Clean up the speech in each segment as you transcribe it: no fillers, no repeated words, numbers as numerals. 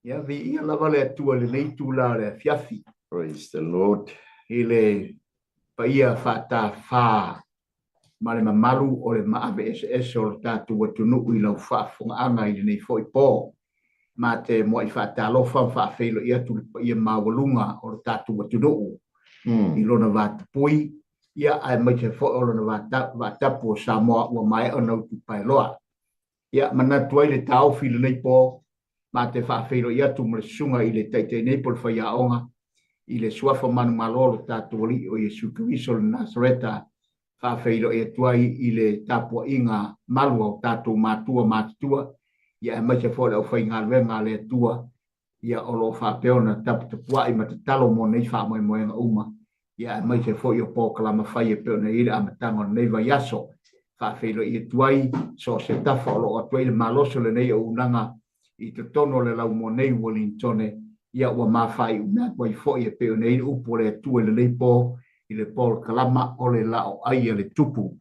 Ia vi ia lava le atua le nei tula le fiafi. Praise the Lord. Ile pa ia fata fa ma le mamalu o le maave o le tatu watunu i lau whaafunga anga i nei foi po. Ma te mo i fata alofa whaafeilo ia tu ia mawalunga o le tatu watunu. I lona vata pui ia ai mai te foi o lona vata po Samoa ua mai o nau tu pailoa. Ia manatuai le tau fila nei po ma te whaafeilo ia tu mle sunga i le teitei nei pol whaiaonga i le suafa manu malolo tatu wali o Yesu Kristo le Nazareta whaafeilo e tuai i le tapua inga malu o tatu matua matutua ia mai te foi o whainga luenga le tua ia o lo whaapeona tapu tapua i matatalo mo nei whaamoe moenga uma ia mai te foi o po kalama whai e peona i le amatango nei vai aso whaafeilo i tuai so se tafa o lo o tuai le maloso le nei o unanga i te tono le lau mo nei Wellingtone ia ua mawhai umea wai foi e peo nei upo le tue le leipo i le pol kalama o le lao ai le tupu.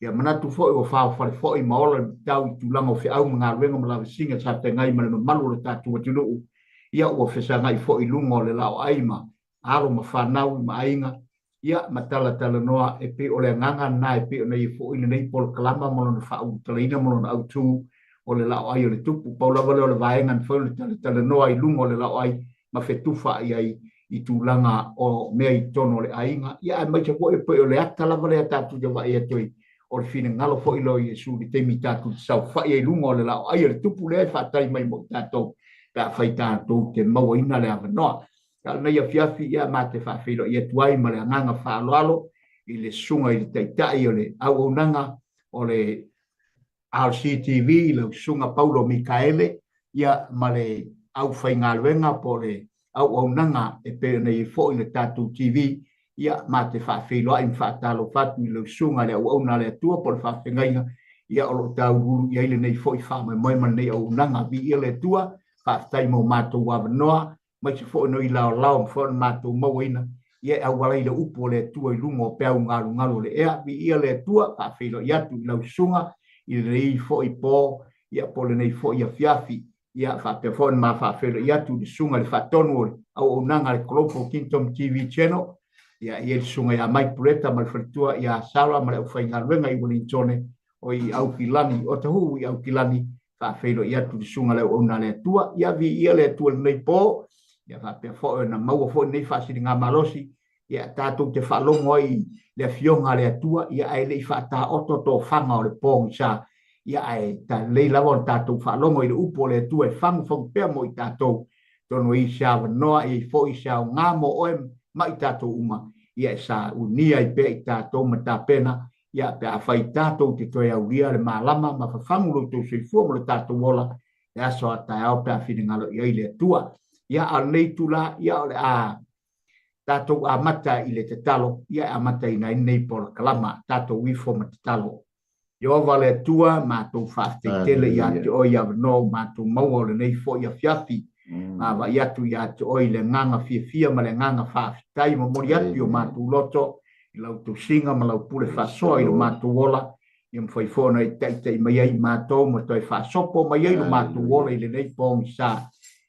Ia manatu foi o whao whare foi maola tau i tūlanga o whiau mga ruenga ma lawa singa sa te ngai ma le malu le tatu watunuu. Ia ua whesa ngai foi lunga o le lao ai ma alo ma whanau ma ainga. Ia matala tala noa e pe o le nganga na e pe o nei foi le nei pol kalama mo na whau talaina mo na au tū o le lao ai o le tupu. Paula wale o le vaengan foi le tala noa i lunga o le lao ai ma fetufa i tūlanga o mea i tono le ainga. Ia mai te koe pe o le atala wale a tatu te wai atoi o le fina ngalo fo ilo i Yesu li temi tatu sau whai e lunga o le lao ai o le tupu le whatai mai mo tatou ka whai tatou te maua ina le ava noa. Ka nei a fiafi ia ma te whawhilo i atuai ma le anganga whaaloalo i le sunga i le taitai o le au aunanga o le RCTV i le sunga Paulo Mikaele ia ma le au whaingaluenga po le au aunanga e pe nei fo i le tatu TV ia ma te whawhilo ai mwhaatalo whatu i le sunga le au auna le atua po le whawhengainga ia o lo tau guru ia ile nei fo i whaama mai man nei au nanga vi ia le atua whaatai mo mātou wawanoa mai se fo no i lao lao fo mātou mauina ia au walai le upo le atua i lungo peau ngalu ngalu le ea vi ia le atua whawhilo i atu i lau sunga i le rei fo i po ia po le nei fo i a fiafi ia whapefon ma whawhelo i atu di sunga le whatonu au nanga le Global Kingdom TV channel ia i el sunga ia mai pureta ma le whatua ia sala ma le au whaingaruenga i Wellingtone o i au kilani o te hu i au kilani whawhelo i atu di sunga le au nanga le atua ia vi ia le atua le nei po ia whapefon na maua fo nei whasiri ngā malosi ia tātou te whalongo i le fionga le atua ia ai le i whata oto to whanga o le pōng sa ia ai ta lei lava tātou whalongo i le upo le tu e whangu whangu pēr mo i tātou tono i siawa noa i fo i siawa ngā mo oe ma i tātou uma ia sa unia i pē i tātou ma tā pēna ia pē a whai tātou te toi au ria le mālama ma whangu lo tō sui fua mo le tātou wola e aso a tai au pē a whini ngalo i le tua ia a nei tula ia o le a tātou a mata i le te talo ia a mata i nei pola kalama tātou wifo ma te talo Yo vale tua ma tu fasti tele ya te o ya no ma tu mau le nei fo ya fiafi ma va ya tu o le nganga fia ma le nganga fa tai mo moriati o ma tu loto i lau tu singa ma lau pule fa so i ma tu wola i mo foi fo nei tai mai ai ma to mo toi fa sopo mai ai ma tu wola i le nei pong sa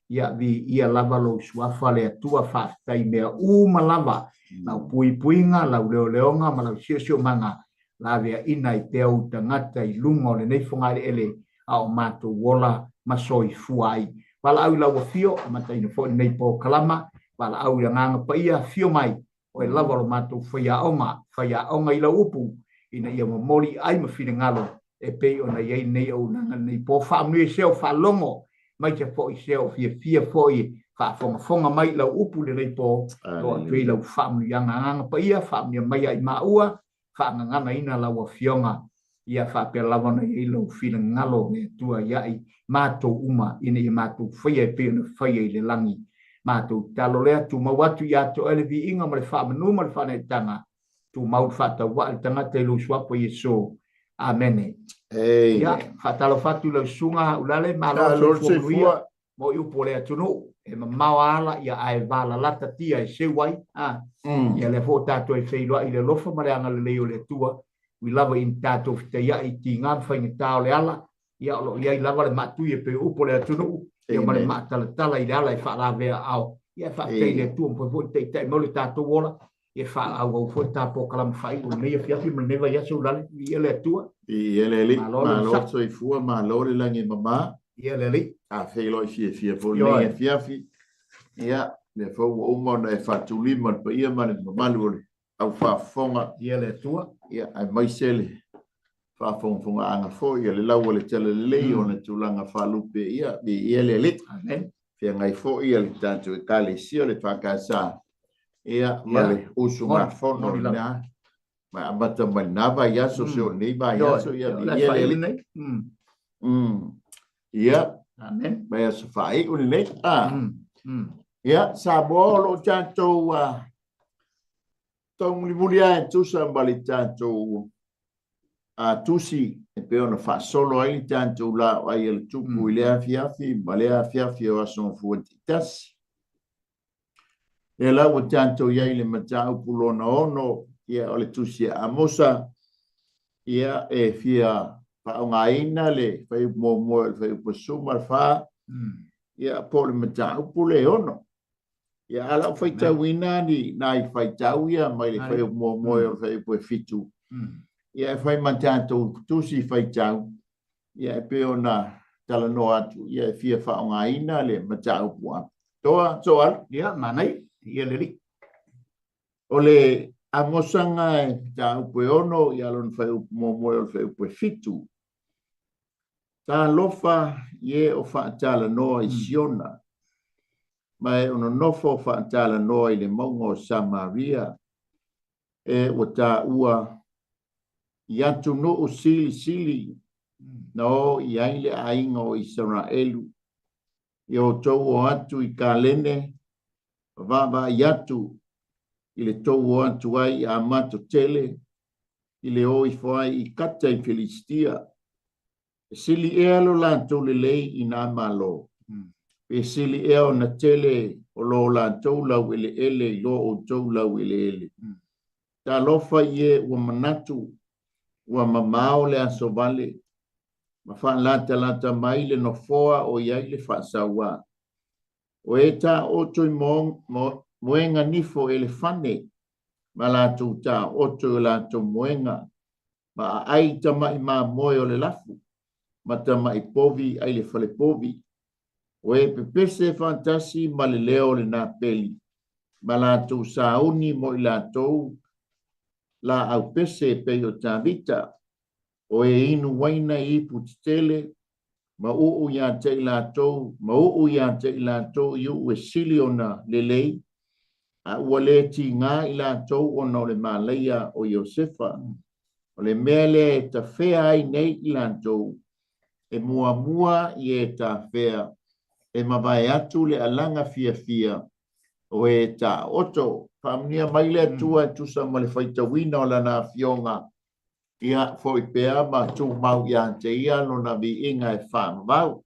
ia vi ia lava lo suafa le tua fa tai me u ma lava na puinga lau leonga ma lau sio manga la vea ina i te au tangata i lunga o le nei whangare ele a o mātou wola masoi fuai. Wala au lawa fio, mata ina fo nei po kalama, wala au ia nganga pa ia fio mai, o e lawa lo mātou whaia onga i la upu, ina ia mamori ai ma whina ngalo, e pei o na iei nei au nanga nei po whaamnu e seo whalongo, mai te fo i seo fia fo i whaafonga mai la upu le nei po, o a tui lau whaamnu ianga nganga pa ia, whaamnu mai ai maua, whaangangana ina lawa fionga ia whapea lawana i lau whina ngalo me tua iai mātou uma ina i mātou whaia e pēna whaia i le langi mātou talo lea tu mawatu i ato ele vi inga ma le whaamanu ma le whanei tanga tu mau whata wa le tanga te lu suapo Yesu amene ia whatalo whatu lau sunga ulale ma lo se fuia mo i upo lea tunu e maua ala ia ai vala lata tia e sewai ia le fo tato e whailoa i le lofa mareanga le leo le tua wi lava in tato fita ia i ti ngā whainga tau le ala ia olo ia i lava le matui e pe upo le atunu Ia male tala i ala e whaalawea au. Ia whaapei le tua mpo te mo le tātou ola. Ia whaalau fo tāpō kalam whai. O nei a whiawhi manewa ia so lale. Ia le tua. Ia le li. Malo so i fua malo le langi mama. Ia le li. A whelo i fia fo nei a whiawhi. Ia le fo umona e whatulima pa ia mane mamalu ole. Au whaafonga. Ia le tua. Ia ai maisele. Whaafonga anga fo. Ia le lau le tele le lei o na tūlanga whalupe. Ia le li. Amen. Fia ngai fo ia le tātou e kale sio le whakasa. Ia male usu ngā whono na. Ma amata mai nava ia so se o nei ba ia so ia le li. Ia. Amen. Mai so whae uni nei. Ia sa bolo tātou tau mulia e tusa mbali tātou tusi e peona whaasolo ai tātou la ai ele tupu i lea fiafi, ma lea fiafi o aso fuati tasi. E lau o tātou iai le matau pulona ono, ia o le tusi a mosa, ia e fia whaonga ina le whai mo le whai upasuma le wha, ia po le matau pule ono. Ia ala whai tau ina ni nai whai tau ia mai le whai mo le whai upue fitu. Ia e whai mantātou tusi whai tau, ia e peona tala no atu, ia e fia whaonga ina le matau pua. Toa, soal? Ia, manai, ia le li. O le amosanga e tau pue ono, ia lon whai mo le whai upue fitu. Tā lofa ie o whaatala noa i Siona, mai ono nofo whaatala noa i le maungo Samaria, e o tā ua Iatu no o sili na o i aile ainga o Israelu. I o tau o atu i kalene, vava iatu i le tau o atu ai a mato tele, i le o i whai i kata i Filistia. Sili ea lo lantou le lei i nā malo. Pe sili ea o na tele o lo lantou lau ele i lo o tau lau ele. Tā lofa ie ua manatu, ua mamao le aso vale, ma wha lata mai le no foa o iai le wha sawa. O e tā oto i moenga nifo elefane, ma lātou tā oto i lātou moenga, ma ai tama i mā moe o le lafu, ma tama i povi ai le whale povi. O e pepese fantasi ma le leo le nā peli, ma lātou sauni mo i lātou, la au pese pe o tavita o e inu waina i putitele ma uu ya te ilatou ma uu ya te ilatou yu e siliona lelei a wale ti nga ilatou ona le malaya o Josefa o le mele ta fea ai nei ilatou e mua i e ta fea e mawai atu le alanga fia o e ta oto Pamnia maile tua tusa ma le whaitawina o lana fionga ia foi pea ma tu mau ia te ia no na bi inga e whaamavau.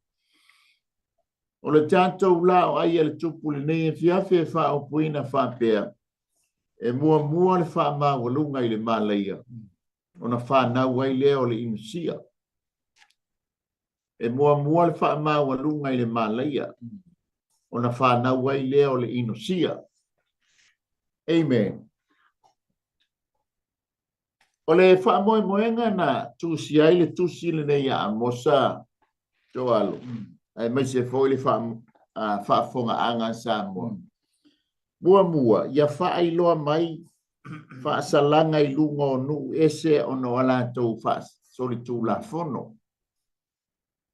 O le tātou la o ai le tupu le nei e fiafe e wha o puina whaapea e mua le whaamau lunga i le malaia o na whanau ai lea o le inusia. E mua le whaamau lunga i le malaia o na whanau ai lea o le inusia. Amen. O le whaamoemoenga na tusi ai le tusi le nei a mosa to alo. Ai mai se foi le whaafonga anga sa moa. Mua, ia whaailoa mai whaasalanga i lunga o nu ese o no ala tau soli tu la fono.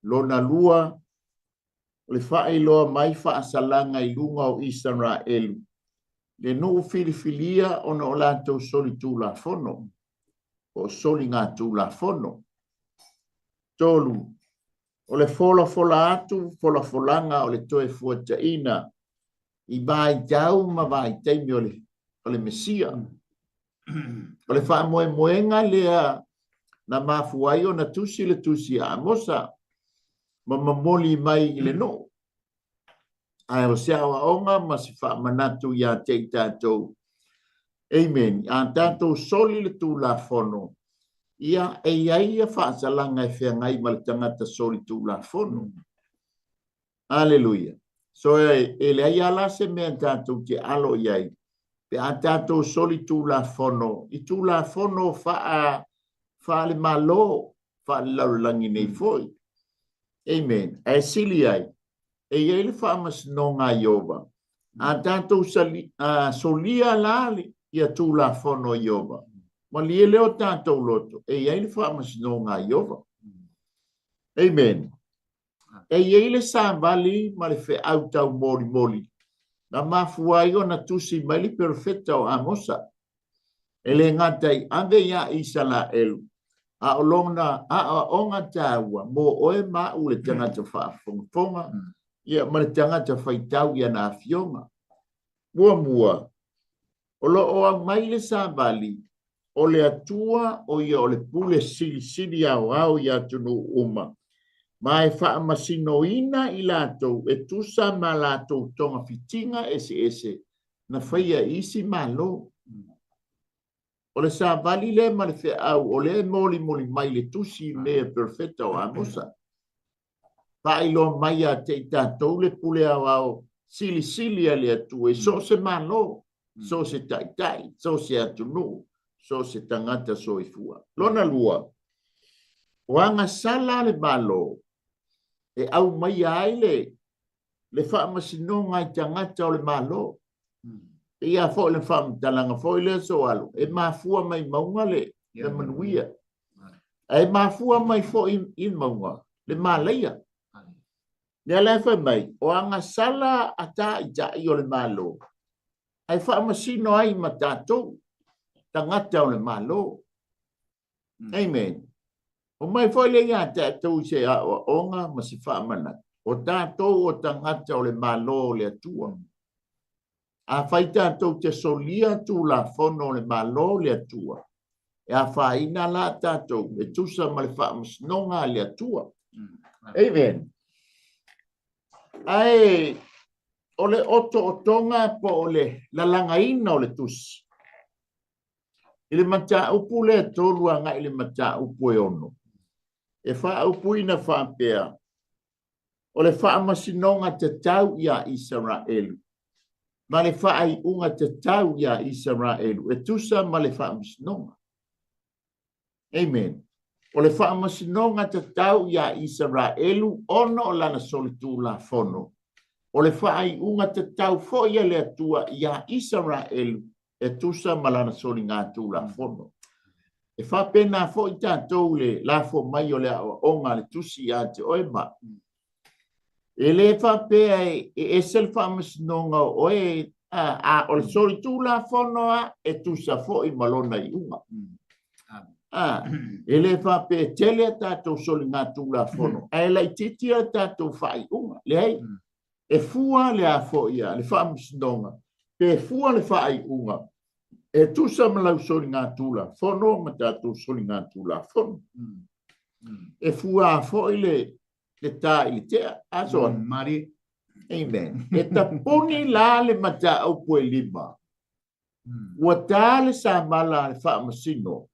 Lona lua, le whaailoa mai whaasalanga i lunga o Israelu. Le nuu filifilia ona o lātou soli tū la fono, o soli ngā tū la fono. Tolu, o le fola atu, folanga o le toe fuataina, i vai jau ma vai teimi o le Mesia. O le wha moenga lea na mafuai o na tusi le tusi a mosa, ma mamoli mai i le no. Ai o sea wa onga ma si wha manatu ia te tātou. Amen. A tātou soli le tū la fono. Ia e ia wha salanga e whea ngai ma le tangata soli tū la fono. Aleluia. So ele ai ala se me tātou te alo iai. Pe a tātou soli tū la fono. I tū la fono wha le malo, wha le laulangi nei foi. Amen. E sili ai. E iai le wha masinonga Ioba. A tātou solia lale ia tū la fono Ioba. Ma lie leo tātou loto. E iai le wha masinonga Ioba. Amen. E iei le sāmbali ma le whe au tau mori mori. Na mafuai o na tusi mai li perfecta o Amosa. E le ngatai ande ia isa la elu. A olona a onga taua mo oe mau le tangata whaafonga. Ia ma le tangata whaitau ia na fionga. Mua. O lo o mai le sāmbali o le atua o ia o le pule sili au ia tunu uma. Ma e wha masinoina i lātou e tusa ma lātou tonga fitinga ese na whaia isi malo. O le sāvali le ma le whea au o le moli mai le tusi mea perfecta o Amosa. Whailo mai a te tātou le pule au sili a le atu e so se malo, so se tai, so se atunu, so se tangata so i fua. Lona lua, o anga sala le malo, e au mai aile le wha masinonga i tangata o le malo. E ia fo le wha mtalanga fo le so alu. E mafua mai maunga le manuia. E mafua mai fo in maunga le malaia. Nea lefa mai, o anga sala ata i tai o le malo. Ai wha masino ai matatou tangata o le malo. Amen. O mai foi le ia tātou se a onga ma se whaamana. O tātou o tangata o le malo le atua. A whai tātou te solia tū la fono le malo le atua. E a whaina la tātou e tusa ma le whaamasnonga le atua. Amen. Ai, o le oto o tonga po o le lalangaina o le tusi. Ile mata upu le tolu anga ile mata upu e ono. E wha upu ina wha pea. O le wha masinonga te tau ia Israelu. Ma le wha ai unga te tau ia Israelu. E tusa ma le wha masinonga. Amen. O le wha masinonga te tau ia Israelu. Ono o lana solitu la fono. O le wha ai unga te tau fo ia le atua ia Israelu. E tusa ma lana soli ngā tū la fono. E wha pena fo i tātou le la fo mai o le onga le tusi a te oema. E le wha pea e sel wha masinonga o o le sori tū la fono e tusa fo i malona i unga. E le wha pea tele a tātou soli ngā tū la fono. E la i titi a tātou wha i unga. Le hei, e fua le a fo ia, le wha masinonga. Pe fua le wha i unga. E tusa malau soli ngā tūla fono, ma tātou soli ngā tūla fono. E fua fo i le tā i le tea. Aso. Mari. Amen. E taponi la le mata au poe lima. Ua tā le sa mala le wha masino.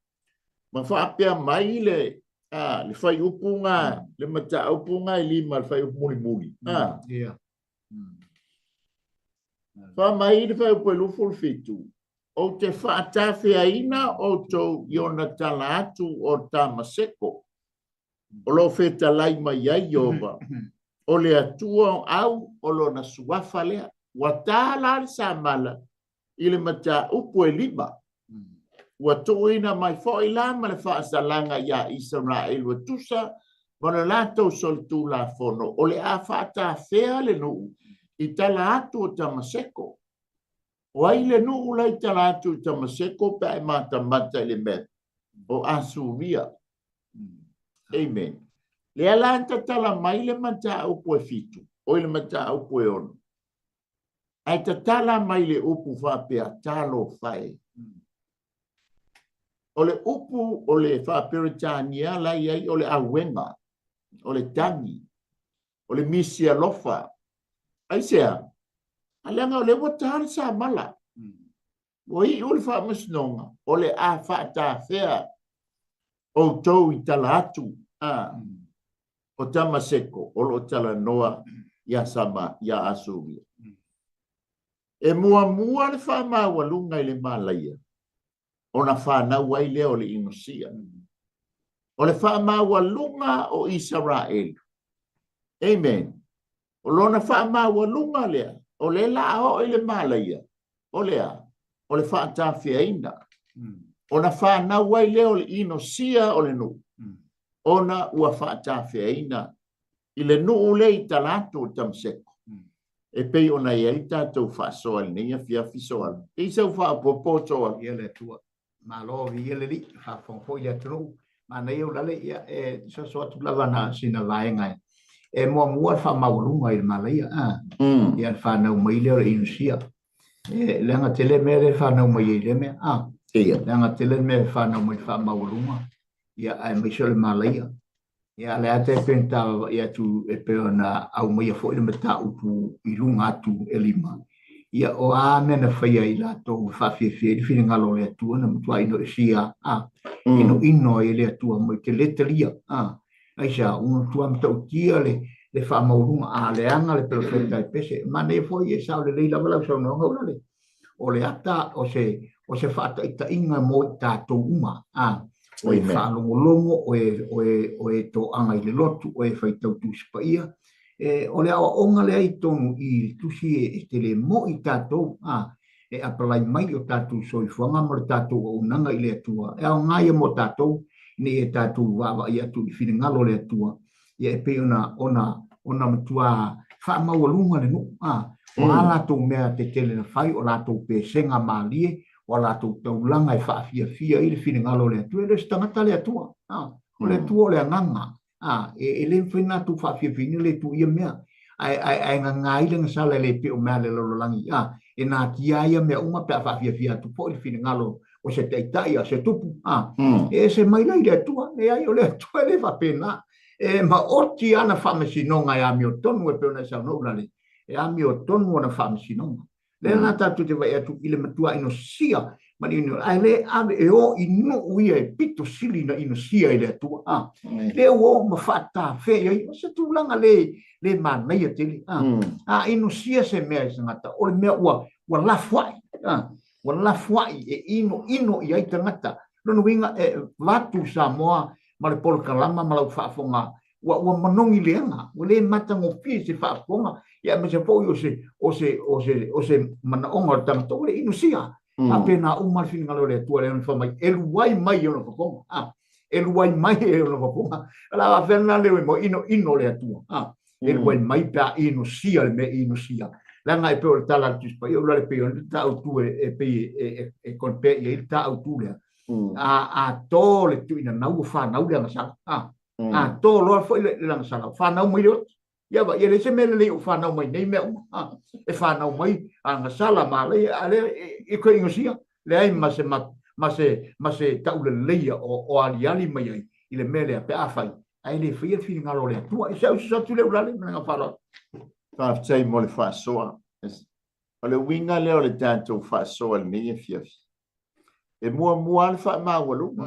Ma wha apea mai le whai upunga, le mata au punga i lima le whai upumuni muni. Wha mai le whai upoe lufu le fitu. O te whaatawhiaina o tō iona tala atu o Tamaseko. O lo wheta lai mai ai Ioba. O le atua au o lo na suafa lea. Wa tāla le sa mala i le mata upu e lima. Wa tōina mai fōi la ma le whaasalanga ia Israel wa tusa ma le lātou solitu la fono. O le a whaatawhia le nuu i tala atu o Tamaseko. O ai le nuu lai talatu Tamaseko pe ai mata le met o Asuria. Amen. Le alanta tala mai le mata upu e fitu. O le mata upu e ono. Ai ta tala mai le upu whapea talo whae. O le upu o le whaperitania lai ai o le awenga. O le tangi. O le misia lofa. Ai sea. Alanga o le watari sa mala. O i ule wha masnonga. O le a whaata whea. O tau i tala atu. O Tamaseko. O lo tala noa ia sama ia asumia. E mua le whaamawalunga i le malaia. Ona whanau ai leo le inosia. O le whaamawalunga o Israel. Amen. O lona whaamawalunga lea. O le la o i le malaia. O lea. O le whaatawhiaina. Ona whanau ai leo le inosia o le nu. Ona ua whaatawhiaina. I le nu le i talatu o tamseko. E pei ona ia i tātou whaasoa ni a fia fisoa. E sau whaapopo toa. Ia le tua. Ma lo ia le li. Whaafongfo ia tunu. Ma nei o lale ia e so atu lava na sina vaenga. E mua whaamawalunga i le malaia. Ia whanau mai leo le inusia. E lenga tele me le whanau mai i le me. Lenga tele me whanau mai whaamawalunga. Ia ai mai so le malaia. Ia le ate penta ia tu e peona au mai fo le mata upu i lunga atu e lima. Ia o a mena whaia i lato whawhiawhia i whina ngalo le atua na mutua ino e sia. Ino e le atua mai te leteria. Aisa, unu tua mta utia le whaamaurunga a le anga le pelofeta e pese. Ma ne fo i e sao le leila walau sau no ngau le. O le ata o se whaata ita inga mo i tātou uma. O e whanongolongo, o e tō anga i le lotu, o e whaitau tūsipa ia. O le awa onga le ai tonu i tusi e te le mo i tātou, e apalai mai o tātou soifuanga mo le tātou o unanga i le atua. E au ngai mo tātou, ne e tātou wawa i atu i whine ngalo le atua. Ia e pe ona matua whaamawalunga le no. O a lātou mea te tele na whai, o lātou pēsenga mālie, o lātou taulanga e whaafia i le whine ngalo le atua, e le stangata le atua. O le atua o le anganga. E le whaina tu whaafia le tu ia mea. Ai ngā ilenga sala le pe o mea le lololangi. E nā tia ia mea unga pia whaafia tu po i le whine ngalo o se teitai a se tupu. E se mailai le atua, e ai o le atua le whapena. E ma oti ana whamasinonga e ami o tonu e peona sa noulale. E ami o tonu ana whamasinonga. Le nā tātou te vai atu i le matua ino sia. Mani ino, ai le ave e o ino uia e pito sili na ino sia i le atua. Le o ma whata whea i, se tūlanga le mānei a tele. Ino sia se mea i sangata. O le mea ua lafwai. Ua lafwai e ino i ai tangata. Lono winga e watu sa moa ma le polo kalama ma lau whaafonga. Ua manongi leanga. Ua le matango pia se whaafonga. Ia me se fōi o se manaonga o tangata. O le ino sia. Apena umar fini ngalo le tua le ono mai. Eluai mai ono whakonga. Eluai mai ono whakonga. Ala wa whena leo mo ino le atua. Eluai mai pia ino sia le me ino sia. Langa e peo le tala tuspa. Ia ula le peo le ta autu e pei e konpe ia il ta autu lea. A tō le tu ina nau whanau le angasala. A tō loa fo le angasala. Whanau mai le otu. Ia ba, ia le se mele le o whanau mai nei mea uma. E whanau mai angasala ma le e koe ingosia. Le ai ma se taule leia o ali mai ai. I le mele a pe awhai. Ai le whia whiri ngalo le atua. E sau satu le ulale mana whala. Whaaftei mo le whaasoa. O le winga leo le tātou whaasoa le nei e fiafi. E mua le whaamawalunga.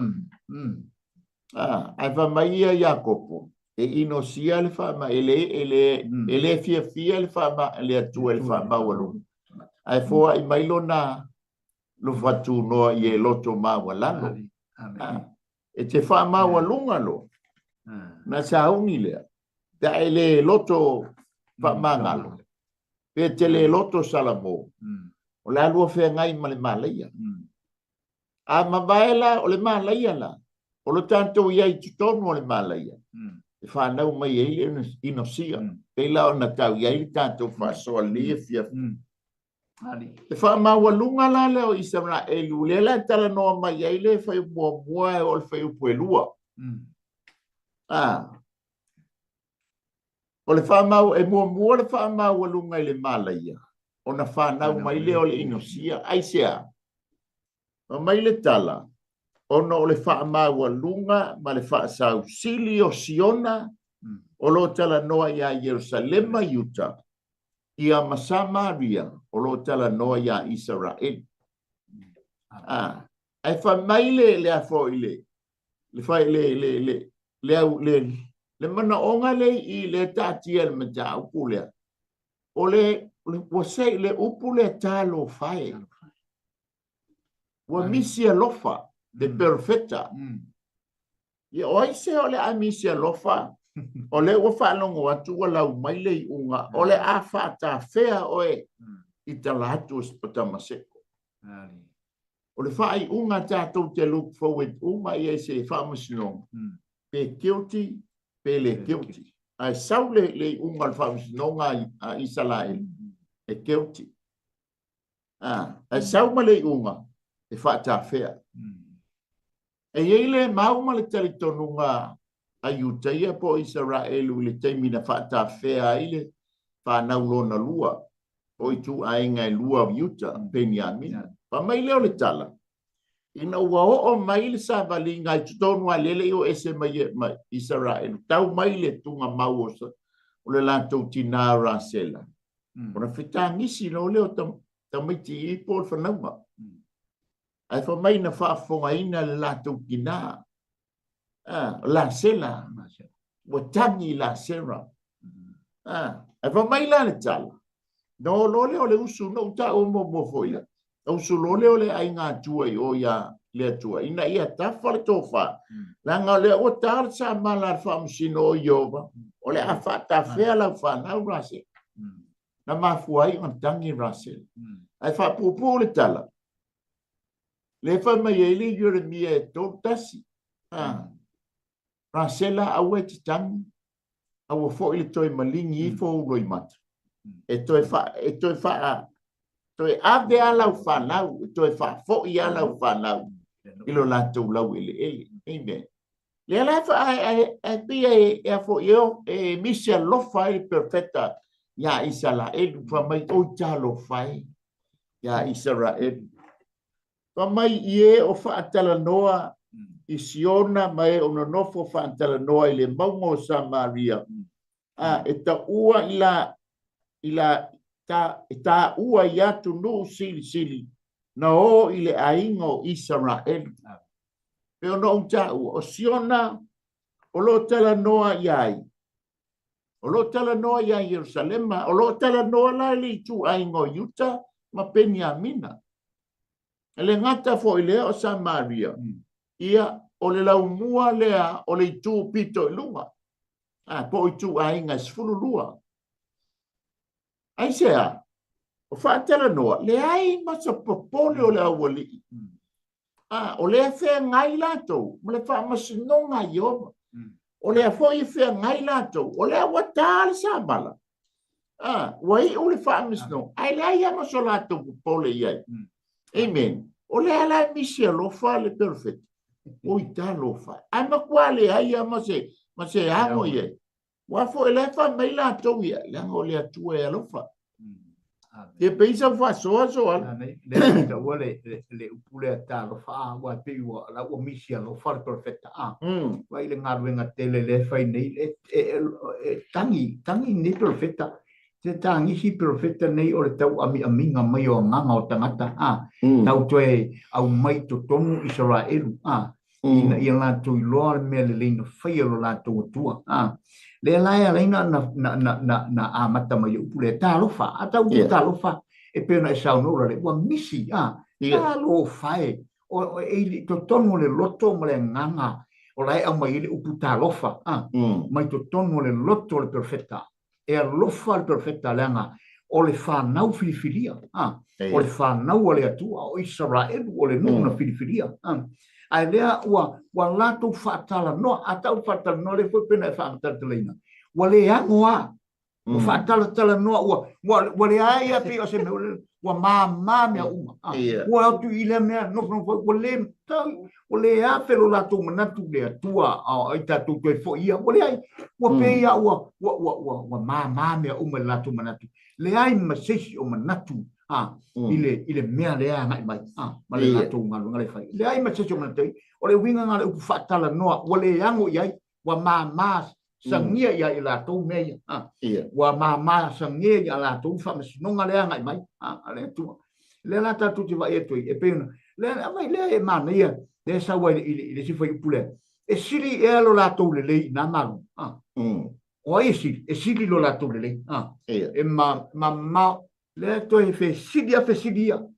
Ai whamaia Iakopo. E inosia le whaama, ele fia le whaama, le atua le whaama walu. Ai fōa i mailo na lo whatu noa i e loto mawalano. E te whaama walunga lo. Na sa haungi lea. Ta ele loto whaama ngalo. Pe te le loto salamo. O le alua whea ngai ma le malaia. A mabaela o le malaia la. O lo tanto iai tutonu o le malaia. E whanau mai e ino sia. Pei lao na tau iai tātou whasoa lia fia. E whamawalunga la leo i samana e lulela tala noa mai e le whai mua e o le whai upu e lua. O le whamau e mua le whamawalunga i le malaia. O na whanau mai le o le ino sia. Aisea. O mai le tala. Ono o le whaamawalunga ma le whaasau sili o Siona o lo tala noa ia Jerusalema Utah. Ia Masamaria o lo tala noa ia Israel. Ai whamaile le afo ile. Le mana onga le i le tātia le mata upulea. ole você le upule talo fai wa misia lofa de perfecta e oi se ole a misia lofa ole o fa longo atu wala mai le unga ole a fa ta fea oe italatus potamaseko ole fa ai unga tato te look forward uma e se famusino pe guilty pe le guilty ai saule le unga famusino a Israel e guilty ai sauma le unga e fa ta fea e ele mauma le teletonunga ayuta ia po Israel le taimina fa ta fea ile fa na lona lua o tu ainga lua yuta Benjamin pa mai leo le tala ina ua o mai le sa valinga i tonu alele o ese mai Israel tau mai le tunga mauosa o le lantou tina rasela ona fitangisi no leo tamiti i por fanama ai fa mai na fa fonga ina le lantou tina la sela o tangi la sera ai fa mai la le tala no lole o le usu no ta o mo foi o su lole o le ai nga tua i o ya le tua ina ia ta fa le tofa la nga le o ta sa mala fa msino yova o le a fa ta fe la fa na rase na ma fuai on tangi rase ai fa pu le tala le fa mai ele yo le mie to tasi rasela a wet tangi a wo fo ile toi malingi fo roi mat e toi fa toi ave ala u fa lau toi fa fo i ala u fa lau ilo la tu lau ile amen le la fa ai bi e fo yo e misia lo fa perfecta ya Israel fa mai o ta lo fa ya Israel fa mai ie o fa tala noa i siona mai ona nofo fa tala noa ile maungo Samaria e ta ua ila ta ua ia tu no sili na o ile aingo Israel pe ono unta o siona o lo tala noa iai o lo tala noa iai Jerusalem o lo tala noa la li tu aingo Yuta ma Benjamina ele ngata fo ile o Samaria ia o le lau mua lea o le tu pito lunga po i tu ainga sfulu lua ai sea o fa tela noa le ai ma sa popole o le awali o le fe ngai lato mo le fa ma sino ngai yo o le fo i fe ngai lato o le watal sa bala wai o le fa ma sino ai le ai ma so lato popole ia amen o le ala misia lo fa le perfect o ita lo fa ai ma kwale ai ma se amo ia wa fo le fa mai lato ia le ngo le atu e lo fa e pensa fa so le le upule ta lo fa wa pe wa la o misia lo fa perfecta wa ile ngaruenga tele le fa nei tangi ni perfecta te tangi si perfecta nei o le tau aminga mai o nganga o tangata tau toe au mai to tonu Israel ina la tu lo me le lino fai lo la tu tua le la na amata mai upule ta lo fa ata u ta lo fa e pe na sa no le wa misi ta lo fa o e to tonu le loto mo le nganga o lai au mai le uputa lo fa mai to tonu le loto le perfecta e lo fa le perfecta langa o le fa nau filifilia o le fa nau o le atua o Israel o le nuna filifilia ai lea ua lato whaatala no atau whaatala no le fwoi pena e whaatala leina ua le angoa ua whaatala no ua le aia pe o se me ua mā mea uma ua atu i le mea no ua le tau ua le a whelo lato manatu le atua ai tātou toi fo ia ua le ai ua pe ia ua mā mea uma le lato manatu le ai masesi o manatu ile mea lea ngai mai ma le lato ngalu ngale fai le ai ma se choma tei o le winga ngale u fatala noa o le yango iai wa ma sangia ia i lato mea wa ma sangia ia lato fa ma sinonga lea ngai mai ale tu le lata tu te va e tu e pena le mai le e ma ia le sa wa ile si foi pule e siri e lo lato le na malu o e sili lo la tu le e ma le to e fe sidia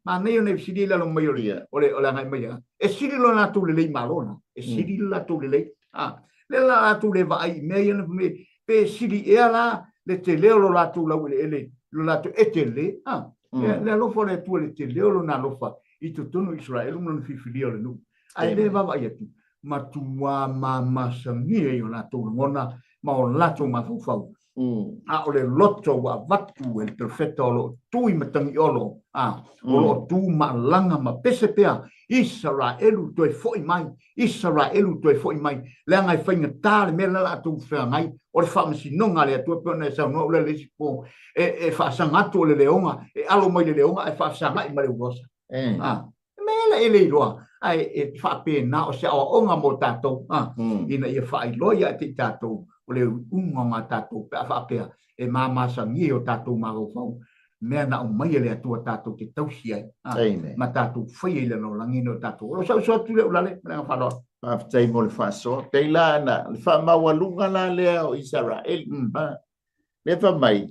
ma nei ne sidi la lo maioria o la ngai mai e sili lo na tu le malona e sili la tu le le la tu le vai me me pe sili e ala le te leo lo la tu la le lo la tu e te le le lo fo le tu le te leo lo na lo fa i tu tonu Israel non fi filio le nu ai le va vai tu ma tu ma sangi e ona tu ngona ma o lato ma fu fau o le loto wa vatu el perfetto lo tu i matangi olo o lo tu ma langa ma pese pea Israelu toi foi mai Israelu toi foi mai le ngai fainga tale me la tu fa mai o le fa masi no ngale tu pe na sa no le sipo e fa sanga tu le leonga e alo mai le leonga e fa sanga i mai rosa me la ele roa ai e fa pe na o se o nga mo tato ina e fa i loia te tato o le unga ma tato pe fa pe e mama sangi o tato ma go fau me na o mai le tua tato te tausia ma tato foi le no langino tato o so tu le ulale na fa lo ma tai mo le fa so te la na le fa ma walunga la le o Israel le fa mai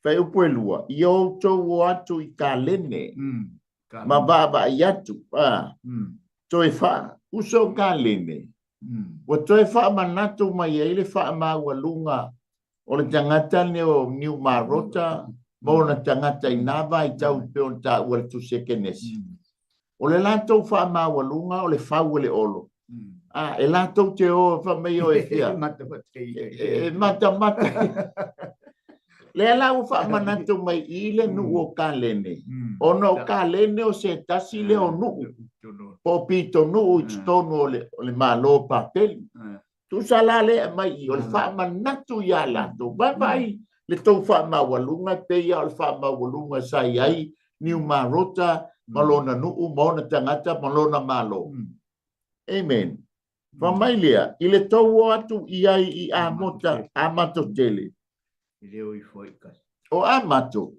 fa u puelua yo to watu i kalene ma baba yatu to e fa uso kalene o to e fa manatu mai ele fa ma walunga o le tangata ne o New Marota mo na tangata inava i tau pe on ta o tu sekenesi o le lato fa ma walunga o le fa le olo e lato te o fa me o e fia mata le la u fa manatu mai ile nu o kalene o no kalene o se tasi le o nu po pito nu tonu le malo papel tu salale mai o le fa manatu ya lato vai le tau fa ma walunga te ia o le fa ma walunga sai ai New Marota malona nu mo na tangata malona malo amen fa mai lea ile tau atu ia i amota amato tele leo i foi kas o amato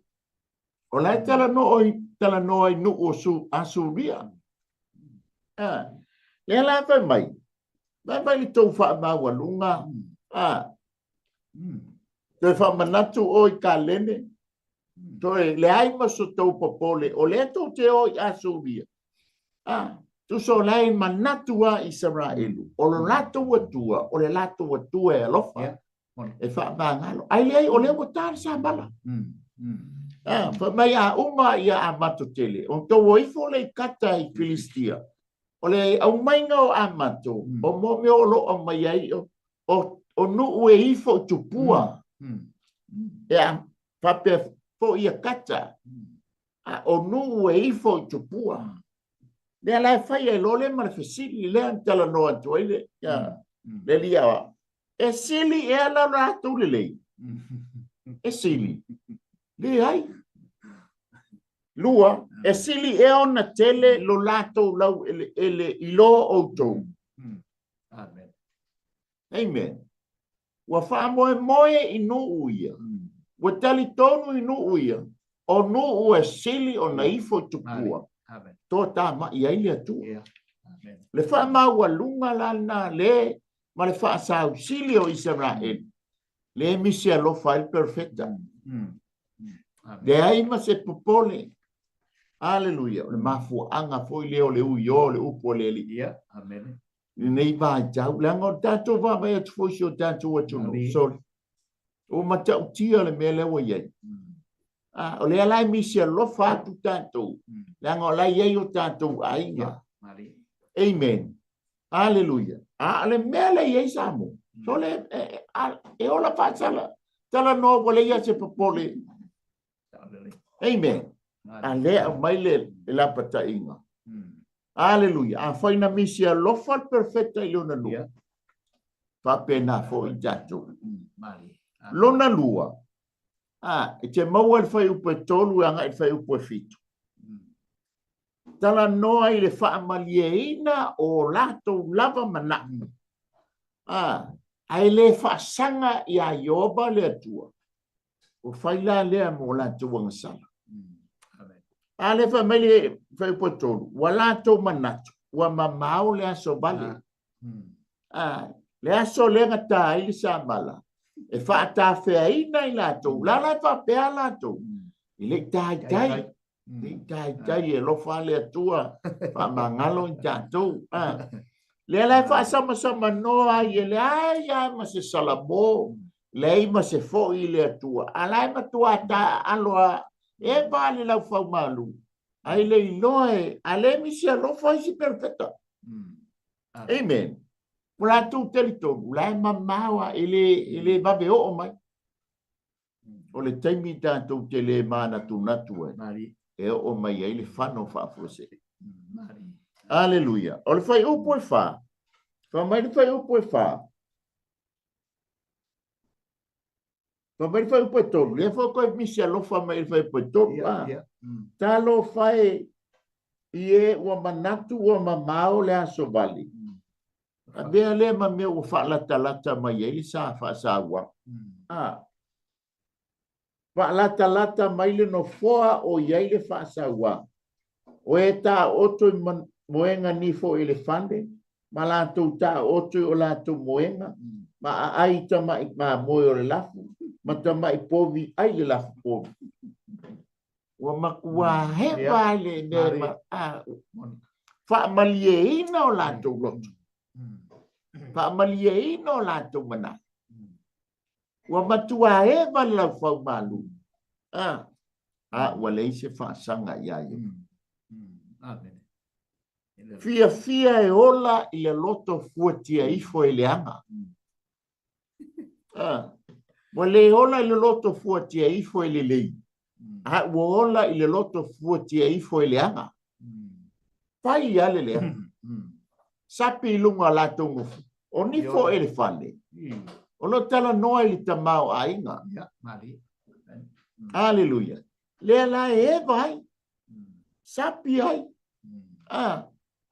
o la tala no ai nu o su asuria le la fa mai vai le tau fa ma walunga te fa manatu o i kalene to le ai ma so tau popole o le to te o i asuria tu so lai manatu a Israelu o lo lato watua o le lato watua e lofa e fa ngalo ai le o le botar sa bala fa mai a uma ia amato tele o to o ifo le kata i Filistia o le au mainga o amato o mo me o lo o mai ai o nu e ifo tupua fa pe fo ia kata o nu e ifo tupua le la fa ia lo le marfesili le antala no atoile le lia e sili e ala rato le e sili le ai lua e sili e ona tele lo lato lau ele ilo auto amen wa fa moe inu uia wa tali tonu inu uia o nu u e sili o naifo tupua to ta ma ia ile tu le fa ma walunga lana le ma le fa sa auxilio Israel le misia lo fa il perfecta de ai ma se popole aleluia le mafu anga foi le o le upo le ia amen ni nei va jau lango tanto va mai tu foi o tanto o tu no sol o mata utia le mele o ye o le ala misia lo fa tu tanto lango la ye o tanto ainga amen aleluia ale mele ye samo so le e ola fa sala no vole ya se popole amen ale mai le la pata inga aleluia a faina misia lo fa perfecta ilona no fa pena fo i tanto lona lua e te mau al fai upe tolu anga e fai upe fitu tala noa i le faa malieina o lato lava mana ai le faa sanga i a yoba le atua o fai la lea mo lato wangasala a le faa mele fai upe tolu wa lato manatu wa mamau le aso bale le aso le ngata ili sa mala e whaata wheaina I lātou, la whapea lātou. I le tai, e lofa le atua, whamangalo I tātou. Le lai whaasama noa I le ai ma se salamo, le ma se fo I le atua. Alai ma tua ta aloa, e vale lau whaumalu. Ai le iloe, ale mi se alofa I si perfecta. Amen. Mula tu telito, lai mamawa ele babe o mai. O le taimi tātou te le mana tu natu e o mai ai le whano whaafose. Aleluia. O le whai upo e wha. Wha mai le whai upo e wha. Wha mai le whai upo e tolu. Le wha koe misi alofa mai le whai upo e tolu. Tā lo whai I e ua manatu ua mamao le aso vali. A bea le ma mea ua whaalata mai ai sa whaasawa. Whaalata mai le no foa o iai le whaasawa. O e tā oto moenga nifo I le whande. Ma lātou tā oto o lātou moenga. Ma ai tamai ma moe o le lafu. Ma tamai povi ai le lafu povi. Ua makua hewa le ne whaamalie o lātou lotu. Whaamalie o lātou mana. Ua matua hewa lau whau malu. Ua leise whaasanga iaia. Fia e ola I le loto fuatia ifo e le anga. Ua le ola I le loto fuatia ifo e le lei. Ua ola I le loto fuatia ifo e le anga. Pai ale le anga. Sapi lunga lātou ngufu. O nifo e le whale. O lo tala noa I le tamau a inga. Aleluia. Lea la e vai. Sapi ai.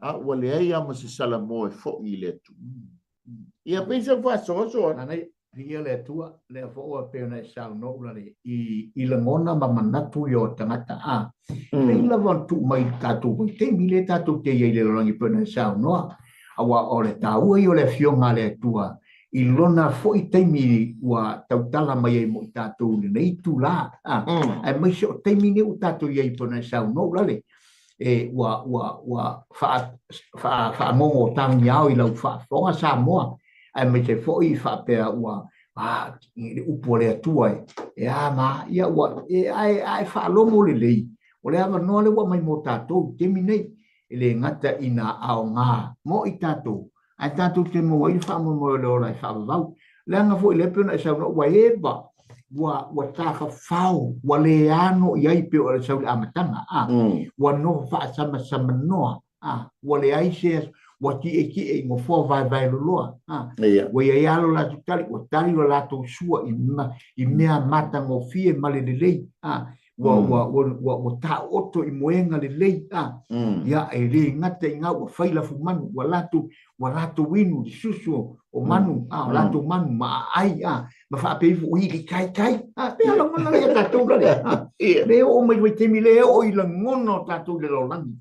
Ua le ai ama se salamo e fo I le tu. Ia pensa fwa soso. Ia le atua, le foa peona e sao no ulare I la ngona ma manatu I o tangata a. Le ila wantu mai tātou, te mile tātou te iei le rangi peona e sao noa. Awa o le tāua I o le fionga le atua. I lona fo I teimi ua tautala mai e mo I tātou le nei tu la. Ai mai se o teimi ne u tātou iei peona e sao no ulare. E ua wha mongo tangi au I lau wha fonga sa moa. Ai me te foi whapea ua I upo le atua e ma ia ua ai whaalomo le lei o le awa noa le ua mai mo tātou temi nei e le ngata ina ao ngā mo I tātou ai tātou te mo i whaamo mo le ora I whaavavau le anga fo I le peona e sauna ua eba ua tāwha whao ua le ano I ai peo le saule amatanga ua no whaasama noa ua le aise wa ki e ngo fo vai loa wa ia alo la tutali wa tali la to sua I mea mata ngo fie male le lei wa ta oto I moenga le lei ia e le ngata I nga wa faila fu manu wa lato winu di susu o manu lato manu ma ai ma fa pe fu I kai pe ala ngona le ta to le o mai we te mi le o I la ngono ta to le lo langi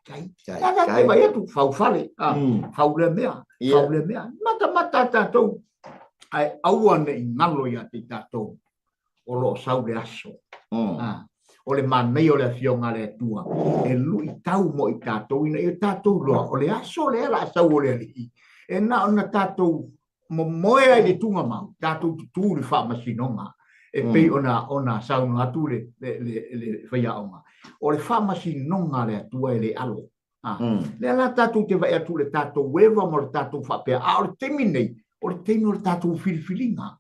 kai kai vai tu fale fau le mea mata ta to ai awane I ngalo ya te ta to o lo sau le aso o le manei o le fionga le tua e lui tau mo I tātou ina I tātou loa o le aso le la sau o le ali e na ona tātou mo moe ai le tunga mau tātou tu le whaamasinonga e pei ona sau no atu le whaiaonga o le whaamasinonga le atua e le alo le la tātou te vai atu le tātou wewa mo le tātou whapea o le temi nei o le temi o le tātou filifilinga